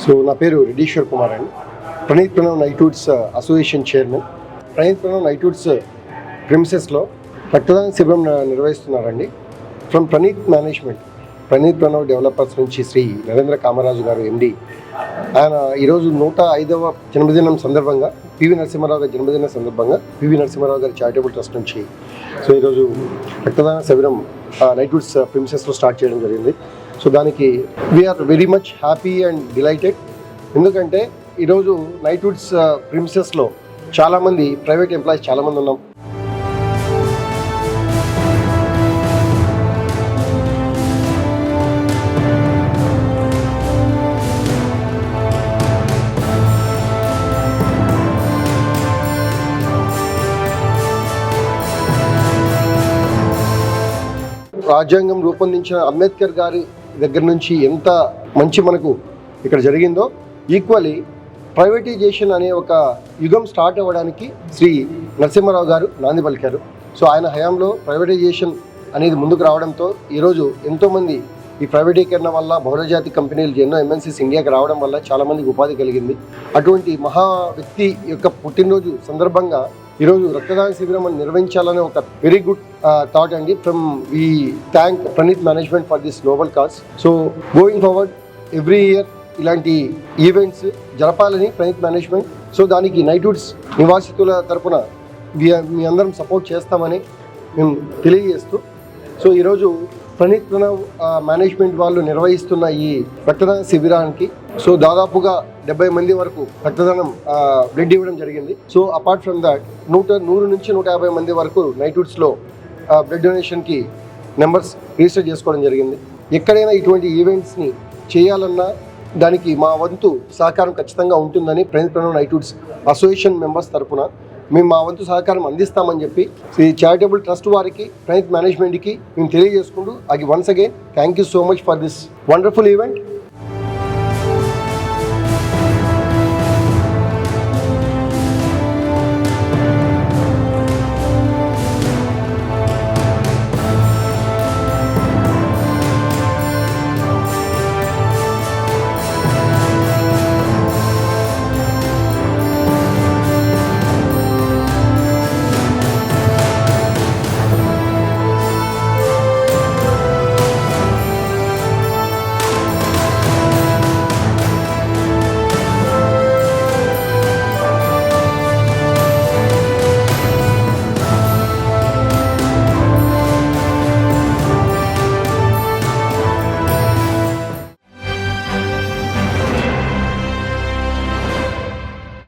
So నా పేరు రెడ్డీశ్వర్ కుమార్ అండి. Praneeth Pranav Nightwoods association chairman. Praneeth Pranav Nightwoods ప్రిమిసెస్లో రక్తదాన శిబిరం నిర్వహిస్తున్నారండి. From Praneeth management, Praneeth Pranav developers నుంచి శ్రీ నరేంద్ర కామరాజు గారు ఎండి, ఆయన ఈరోజు 105వ జన్మదినం సందర్భంగా పివి నరసింహారావు గారి జన్మదిన సందర్భంగా పివి నరసింహారావు గారి చారిటబుల్ ట్రస్ట్ నుంచి సో ఈరోజు రక్తదాన శిబిరం నైట్వుడ్స్ ప్రిమిసెస్లో స్టార్ట్ చేయడం జరిగింది. సో దానికి we are very much happy and delighted. ఎందుకంటే ఈరోజు నైట్వుడ్స్ ప్రిమిసెస్లో చాలామంది ప్రైవేట్ ఎంప్లాయీస్ చాలామంది ఉన్నాం. రాజ్యాంగం రూపొందించిన అంబేద్కర్ గారి దగ్గర నుంచి ఎంత మంచి మనకు ఇక్కడ జరిగిందో, ఈక్వల్లీ ప్రైవేటైజేషన్ అనే ఒక యుగం స్టార్ట్ అవ్వడానికి శ్రీ నరసింహారావు గారు నాంది పలికారు. సో ఆయన హయాంలో ప్రైవేటైజేషన్ అనేది ముందుకు రావడంతో ఈరోజు ఎంతోమంది ఈ ప్రైవేటీకరణ వల్ల బహుళజాతి కంపెనీలు ఎన్నో ఎంఎన్సీస్ ఇండియాకి రావడం వల్ల చాలామందికి ఉపాధి కలిగింది. అటువంటి మహా వ్యక్తి యొక్క పుట్టినరోజు సందర్భంగా ఈరోజు రక్తదాన శిబిరం నిర్వహించాలనే ఒక వెరీ గుడ్ థాట్ అండి. From we thank Praneeth management for this noble cause. So going forward every year ఇలాంటి ఈవెంట్స్ జరపాలని ప్రణీత్ మేనేజ్మెంట్. సో దానికి నైట్వుడ్స్ నివాసితుల తరపున మీ అందరం సపోర్ట్ చేస్తామని మేము తెలియజేస్తూ, సో ఈరోజు ప్రణీత్ ప్రణవ్ మేనేజ్మెంట్ వాళ్ళు నిర్వహిస్తున్న ఈ రక్తదాన శిబిరానికి సో దాదాపుగా 70 మంది వరకు రక్తదానం బ్లడ్ ఇవ్వడం జరిగింది. సో అపార్ట్ ఫ్రమ్ దాట్ 100 నుంచి 150 మంది వరకు నైట్వుడ్స్లో బ్లడ్ డొనేషన్కి నెంబర్స్ రిజిస్టర్ చేసుకోవడం జరిగింది. ఎక్కడైనా ఇటువంటి ఈవెంట్స్ని చేయాలన్నా దానికి మా వంతు సహకారం ఖచ్చితంగా ఉంటుందని Praneeth Pranav Nightwoods association members తరఫున మేము మా వంతు సహకారం అందిస్తామని చెప్పి ఈ చారిటబుల్ ట్రస్ట్ వారికి, ప్రణీత్ మేనేజ్మెంట్కి మేము తెలియజేసుకుంటూ once again thank you so much for this wonderful event.